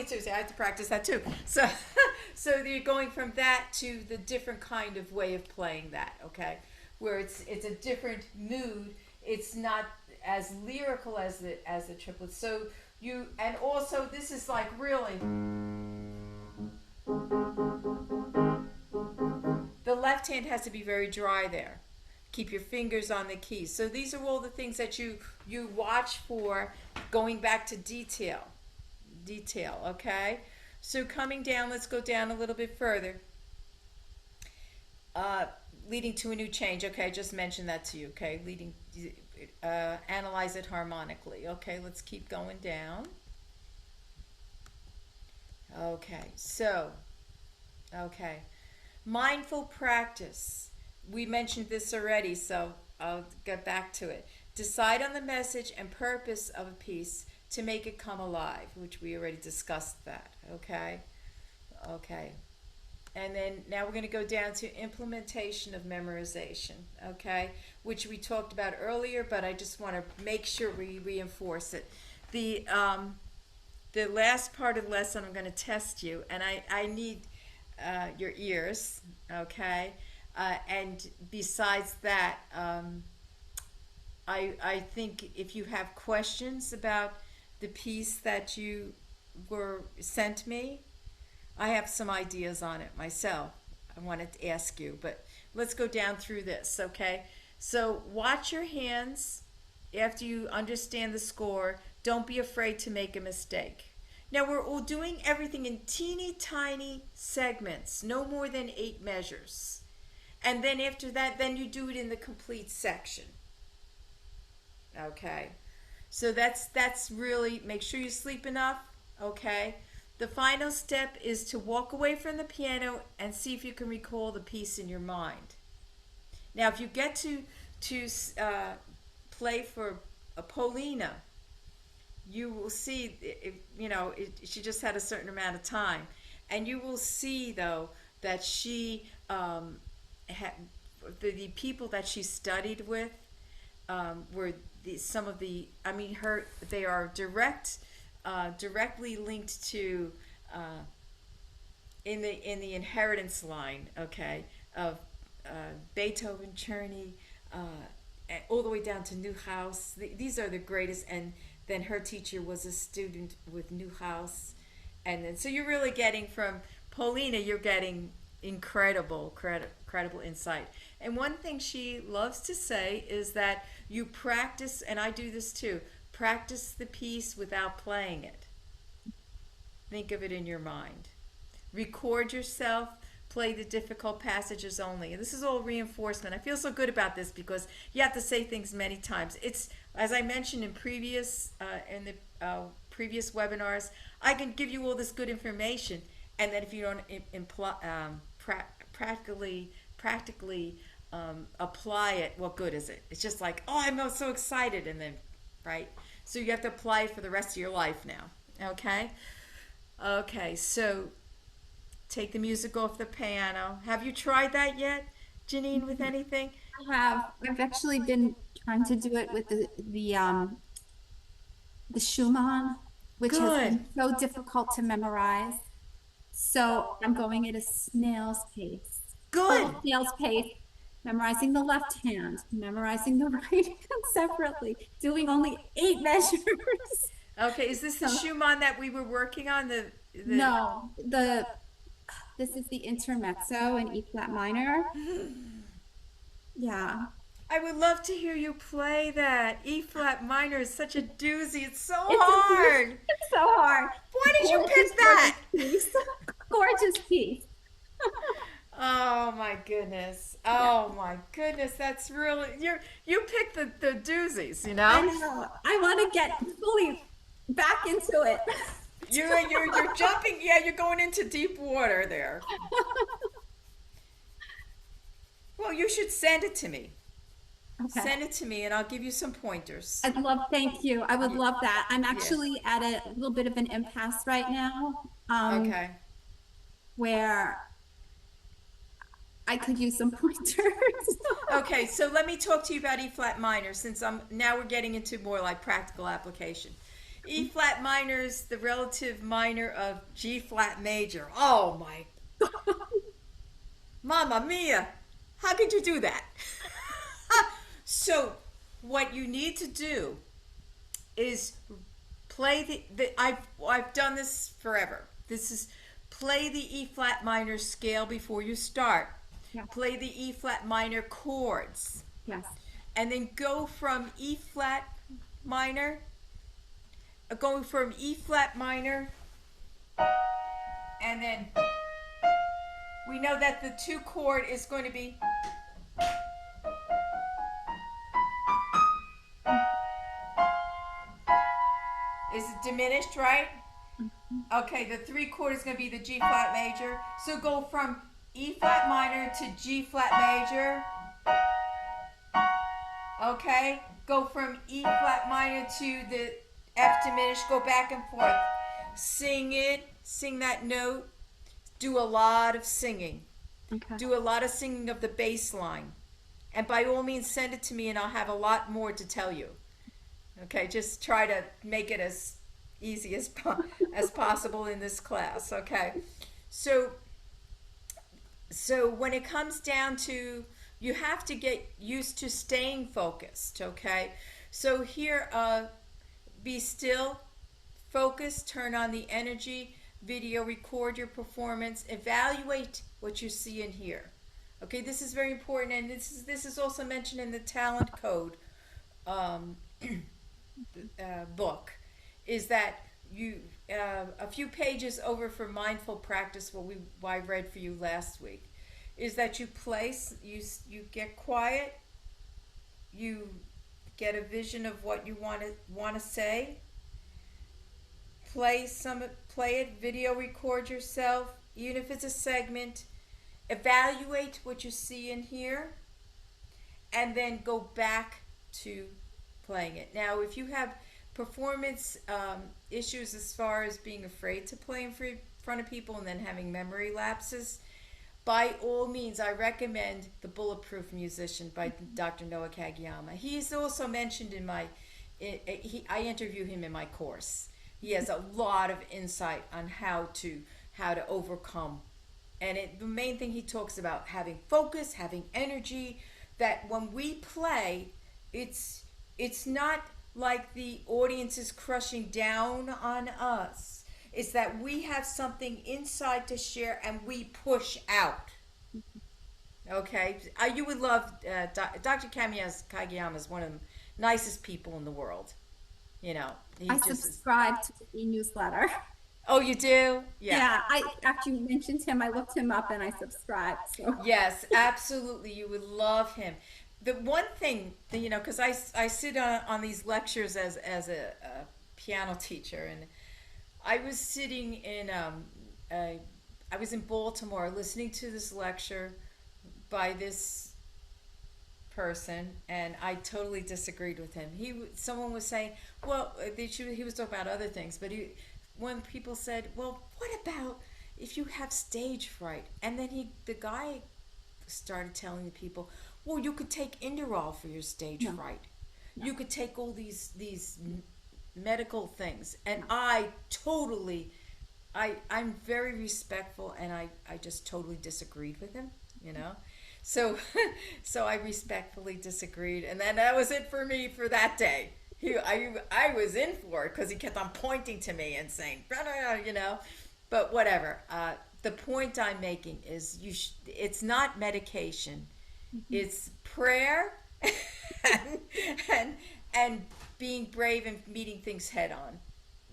So I have to practice that too. So, so you're going from that to the different kind of way of playing that, okay? Where it's a different mood. It's not as lyrical as the triplets. So and also this is like really. The left hand has to be very dry there. Keep your fingers on the keys. So these are all the things that you watch for, going back to detail, okay? So coming down, let's go down a little bit further. Leading to a new change. Okay, I just mentioned that to you. Okay, analyze it harmonically. Okay, let's keep going down. Okay, mindful practice. We mentioned this already, so I'll get back to it. Decide on the message and purpose of a piece. to make it come alive, which we already discussed that. Okay. Okay. And then now we're going to go down to implementation of memorization, okay, which we talked about earlier, but I just want to make sure we reinforce it. The last part of the lesson, I'm going to test you, and I need your ears, okay? And besides that, I think if you have questions about the piece that you were sent me, I have some ideas on it myself. I wanted to ask you, but let's go down through this, okay? So watch your hands after you understand the score. Don't be afraid to make a mistake. Now we're all doing everything in teeny tiny segments, no more than 8 measures. And then after that, then you do it in the complete section. Okay? So that's really, make sure you sleep enough, okay? The final step is to walk away from the piano and see if you can recall the piece in your mind. Now, if you get to play for a Paulina, you will see, she just had a certain amount of time. And you will see, though, that she, the people that she studied with were some of the, they are directly linked to in the inheritance line, okay, of Beethoven, Czerny, all the way down to Neuhaus. These are the greatest, and then her teacher was a student with Neuhaus, and then so you're really getting from Paulina, you're getting incredible insight. And one thing she loves to say is that you practice, and I do this too, practice the piece without playing it. Think of it in your mind. Record yourself, play the difficult passages only. And this is all reinforcement. I feel so good about this because you have to say things many times. It's, as I mentioned in the previous webinars, I can give you all this good information, and then if you don't practically apply it, what good is it? It's just like, oh, I'm so excited, and then, right? So you have to apply it for the rest of your life now, okay? Okay, so take the music off the piano. Have you tried that yet, Janine, with anything? I have. I've actually been trying to do it with the Schumann, which has Good, been so difficult to memorize. So I'm going at a snail's pace, good. total snail's pace, memorizing the left hand, memorizing the right hand separately, doing only 8 measures. Okay, is this the Schumann that we were working on? No, this is the intermezzo in E flat minor. Yeah. I would love to hear you play that. E flat minor is such a doozy. It's so It's hard. It's so hard. Why did you pick that? Gorgeous piece. Oh my goodness. Oh my goodness. That's really you picked the doozies, you know? I know. I want to get fully back into it. You're jumping, yeah, you're going into deep water there. Well, you should send it to me. Okay. Send it to me and I'll give you some pointers. Thank you. I would love that. I'm actually at a little bit of an impasse right now. Okay. Where I could use some pointers. Okay, so let me talk to you about E flat minor since now we're getting into more like practical application. E flat minor is the relative minor of G flat major. Oh my. Mamma mia. How could you do that? So what you need to do is play I've done this forever. This is play the E flat minor scale before you start. Yeah. Play the E flat minor chords. Yes. And then go from E flat minor, going from E flat minor, and then we know that the 2 chord is going to be is it diminished, right? Okay, the 3 chord is going to be the G flat major. So go from E flat minor to G flat major. Okay, go from E flat minor to the F diminished, go back and forth. Sing it, sing that note. Do a lot of singing. Okay. Do a lot of singing of the bass line. And by all means, send it to me and I'll have a lot more to tell you. Okay, just try to make it as easy as possible in this class. Okay, so when it comes down to, you have to get used to staying focused. Okay, so here, be still, focus, turn on the energy, video, record your performance, evaluate what you see and hear. Okay, this is very important, and this is also mentioned in the talent code um, book. Is that you a few pages over for mindful practice? What I read for you last week is that you place you get quiet, you get a vision of what you want to say, play it, video record yourself, even if it's a segment, evaluate what you see and hear, and then go back to playing it. Now, if you have performance issues as far as being afraid to play in front of people and then having memory lapses, by all means, I recommend The Bulletproof Musician by Dr. Noah Kageyama. He's also mentioned in I interview him in my course. He has a lot of insight on how to overcome. And the main thing he talks about, having focus, having energy, that when we play, it's not like the audience is crushing down on us. It's that we have something inside to share and we push out. Okay, you would love Dr. Kageyama is one of the nicest people in the world. You know, he I just is. subscribe to the e-newsletter. Oh, you do? Yeah. Yeah, after you mentioned him, I looked him up and I subscribed. So Yes, absolutely. You would love him. The one thing, because I sit on these lectures as a piano teacher, and I was sitting I was in Baltimore listening to this lecture by this person, and I totally disagreed with him. Someone was saying, well, he was talking about other things, but when people said, well, what about if you have stage fright? And then the guy started telling the people, well, you could take Inderall for your stage no, fright. no, You could take all these medical things, and I totally, I'm very respectful, and I just totally disagreed with him, you know. So, so I respectfully disagreed, and then that was it for me for that day. I was in for it because he kept on pointing to me and saying, you know, but whatever. The point I'm making is it's not medication, it's prayer, and, and and being brave and meeting things head on.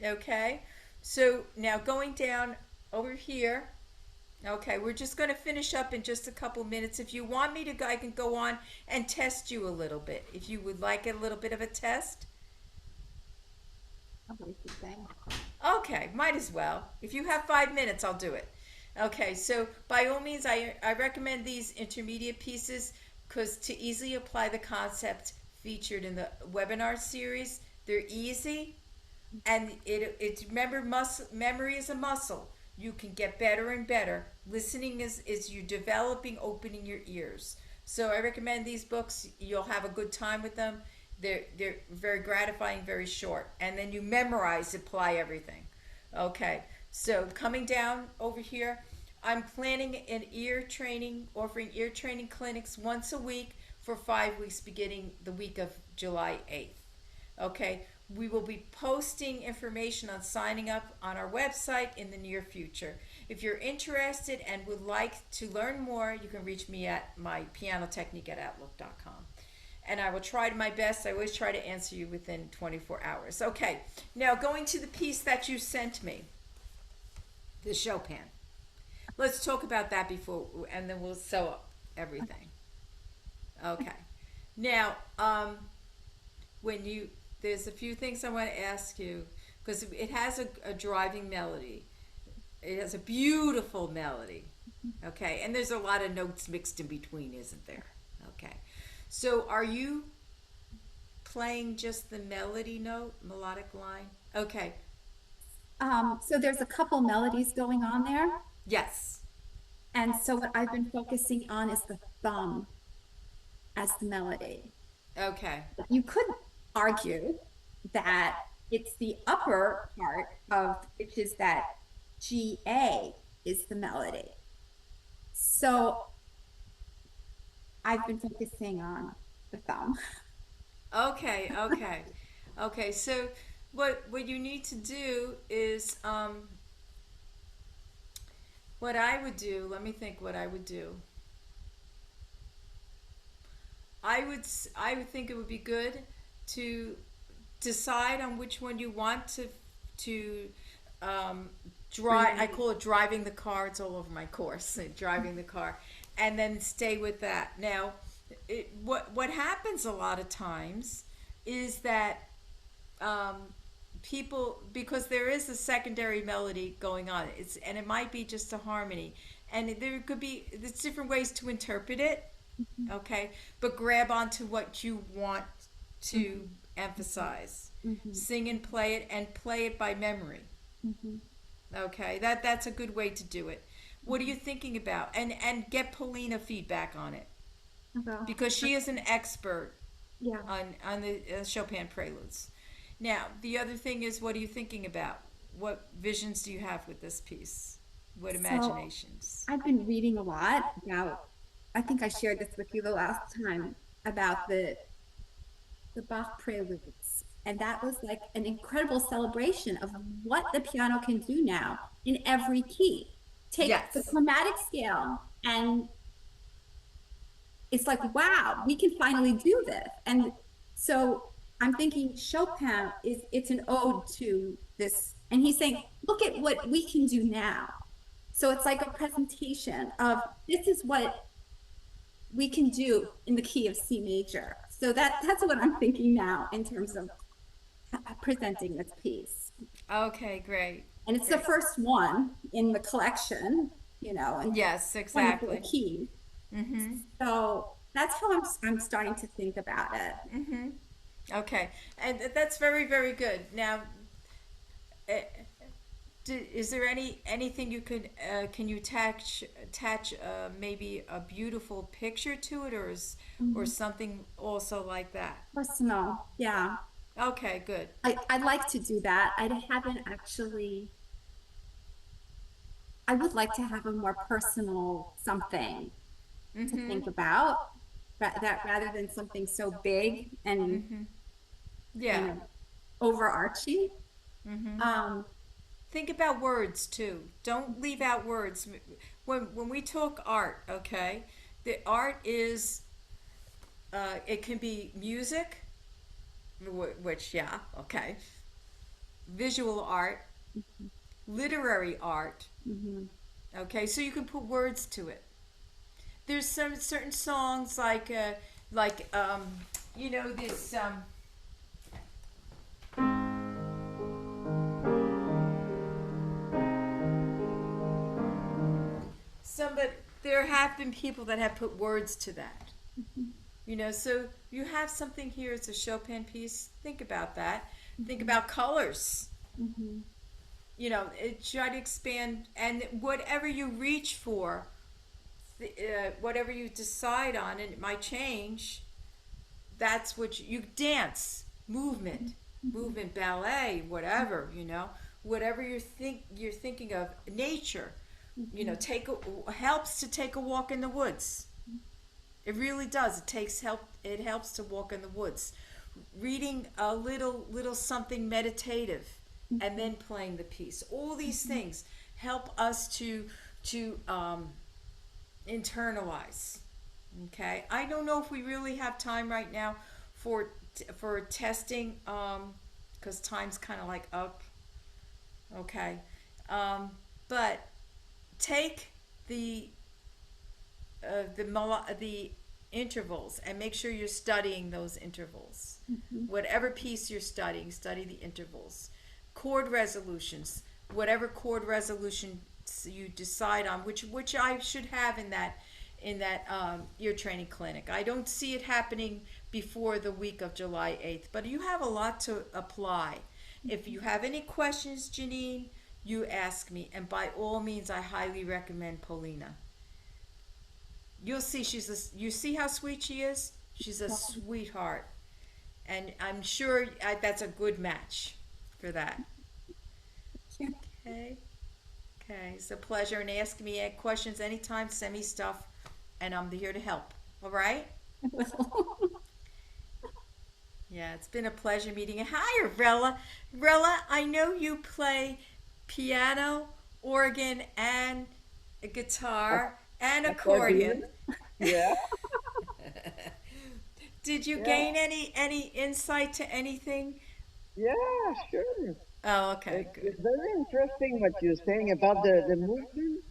Okay, so now going down over here. Okay, we're just going to finish up in just a couple minutes. If you want me to, I can go on and test you a little bit. If you would like a little bit of a test. Okay, might as well. If you have 5 minutes, I'll do it. Okay, so by all means, I recommend these intermediate pieces because to easily apply the concept featured in the webinar series, they're easy, and it's remember, memory is a muscle. You can get better and better. Listening is you developing, opening your ears. So I recommend these books. You'll have a good time with them. They're very gratifying, very short, and then you memorize, apply everything. Okay, so coming down over here, I'm planning an ear training, offering ear training clinics once a week for 5 weeks, beginning the week of July 8th. Okay, we will be posting information on signing up on our website in the near future. If you're interested and would like to learn more, you can reach me at my pianotechnique@outlook.com. And I will try my best. I always try to answer you within 24 hours. Okay, now going to the piece that you sent me, the Chopin. Let's talk about that before, and then we'll sew up everything. Okay. Now, there's a few things I want to ask you because it has a driving melody. It has a beautiful melody. Okay, and there's a lot of notes mixed in between, isn't there? Okay. So are you playing just the melody note, melodic line? Okay. So there's a couple melodies going on there. Yes. And so what I've been focusing on is the thumb as the melody. Okay. You could argue that it's the upper part of, which is that GA is the melody. So I've been focusing on the thumb. Okay. Okay. Okay. So what you need to do is what I would do. Let me think. What I would do. I would think it would be good to decide on which one you want to um, drive. I call it driving the car. It's all over my course. Driving the car, and then stay with that. Now, what happens a lot of times is that um, people, because there is a secondary melody going on, and it might be just a harmony, and there could be, there's different ways to interpret it. Okay, but grab onto what you want to emphasize. Sing and play it by memory. Okay, that's a good way to do it. What are you thinking about? And get Paulina feedback on it, Okay. because she is an expert Yeah. on the Chopin preludes. Now, the other thing is, what are you thinking about? What visions do you have with this piece? What imaginations? I've been reading a lot about, I think I shared this with you the last time, about the Bach preludes. And that was like an incredible celebration of what the piano can do now in every key. Take the Yes. chromatic scale, and it's like, wow, we can finally do this. And so I'm thinking Chopin is, it's an ode to this. And he's saying, look at what we can do now. So it's like a presentation of, this is what we can do in the key of C major. So that's what I'm thinking now in terms of presenting this piece. Okay, great. And it's the first one in the collection, you know, and Yes, 24 exactly. keys. So that's how I'm starting to think about it. Okay, and that's very, very good. Now, eh, is there anything you could can you attach maybe a beautiful picture to it, or something also like that? Personal, yeah. Okay, good. I'd like to do that. I haven't actually, I would like to have a more personal something to think about, that rather than something so big and Yeah. kind of overarching. Think about words too. Don't leave out words. When we talk art, okay, the art is it can be music, which yeah, okay, visual art, literary art. Okay, so you can put words to it. There's some certain songs like you know this somebody, there have been people that have put words to that. You know, so you have something here, it's a Chopin piece. Think about that. Think about colors. You know, try to expand, and whatever you reach for, whatever you decide on, and it might change. That's what you dance, movement, ballet, whatever, you know, whatever you're thinking of, nature. You know, helps to take a walk in the woods. It really does. It helps to walk in the woods. Reading a little something meditative, and then playing the piece. All these things help us to internalize. Okay, I don't know if we really have time right now for testing, because time's kind of like up. Okay, but take the intervals, and make sure you're studying those intervals. Whatever piece you're studying, study the intervals. Chord resolutions, whatever chord resolution you decide on, which I should have your training clinic. I don't see it happening before the week of July 8th, but you have a lot to apply. If you have any questions, Janine, you ask me, and by all means, I highly recommend Paulina. You'll see you see how sweet she is? She's a sweetheart, and I'm sure that's a good match for that. Okay. Okay, it's a pleasure. And ask me any questions anytime. Send me stuff, and I'm here to help. All right? Yeah, it's been a pleasure meeting you. Hi, Rella. Rella, I know you play piano, organ, and a guitar and accordion. Accordion. Yeah, Did you yeah, gain any insight to anything? yeah, sure. Oh, okay, good. It's very interesting what you're saying about the movement.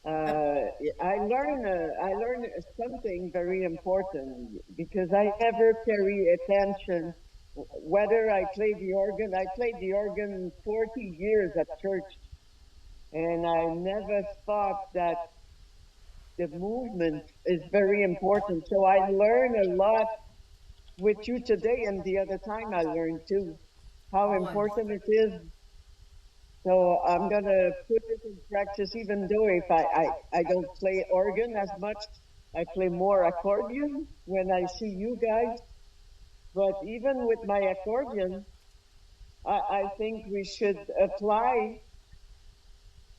Uh, I learned something very important because I never carry attention whether I play the organ. I played the organ 40 years at church, and I never thought that the movement is very important. So I learn a lot with you today, and the other time I learned too how oh, and important it is. So I'm gonna put it in practice, even though if I don't play organ as much, I play more accordion when I see you guys. But even with my accordion, I think we should apply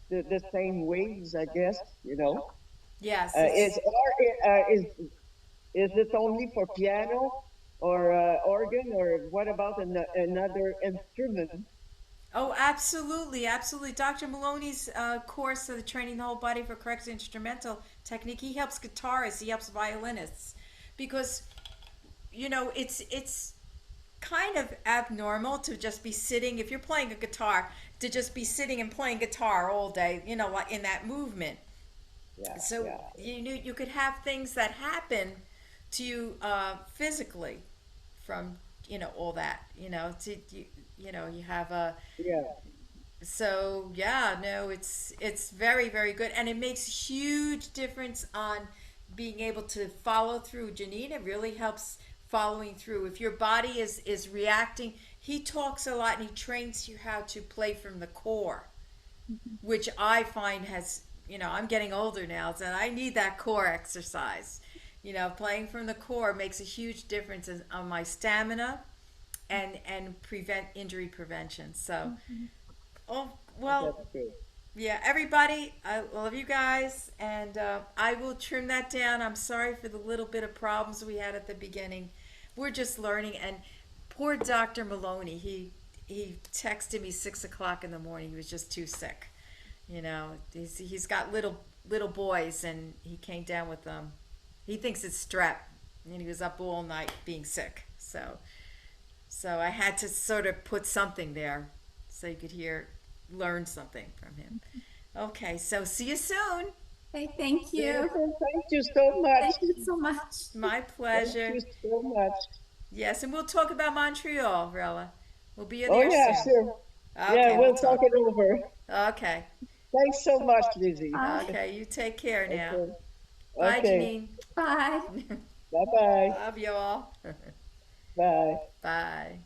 the same ways, I guess, you know. yes, it's Is it only for piano or organ, or what about another instrument? oh, absolutely, absolutely. Dr. Maloney's course of training the whole body for correct instrumental technique. He helps guitarists. He helps violinists because it's kind of abnormal to just be sitting if you're playing a guitar to just be sitting and playing guitar all day. Like in that movement. Yeah, So yeah, you could have things that happen to you physically from all that. You have a yeah. so yeah, no, it's very very good, and it makes huge difference on being able to follow through. Janine, it really helps following through. If your body is reacting, he talks a lot and he trains you how to play from the core, which I find has I'm getting older now, so I need that core exercise. Playing from the core makes a huge difference on my stamina and prevent injury prevention. So, oh well, That's good. yeah, everybody, I love you guys, and I will trim that down. I'm sorry for the little bit of problems we had at the beginning. We're just learning, and poor Dr. Maloney, he texted me 6 o'clock in the morning. He was just too sick. He's got little boys, and he came down with them. He thinks it's strep, and he was up all night being sick. So I had to sort of put something there so you could learn something from him. Okay, so see you soon. Okay, thank you. Jennifer, thank you so much. Thank you so much. My Thank pleasure. you so much. Yes, and we'll talk about Montreal, Rella. We'll be Oh there yeah, soon. sure. Yeah, Okay, we'll we'll talk talk. it over. Okay. Thanks so much, Lizzie. Bye. Okay, you take care now. Okay. Bye, Okay. Janine. Bye. Bye bye. Love you all. Bye. Bye.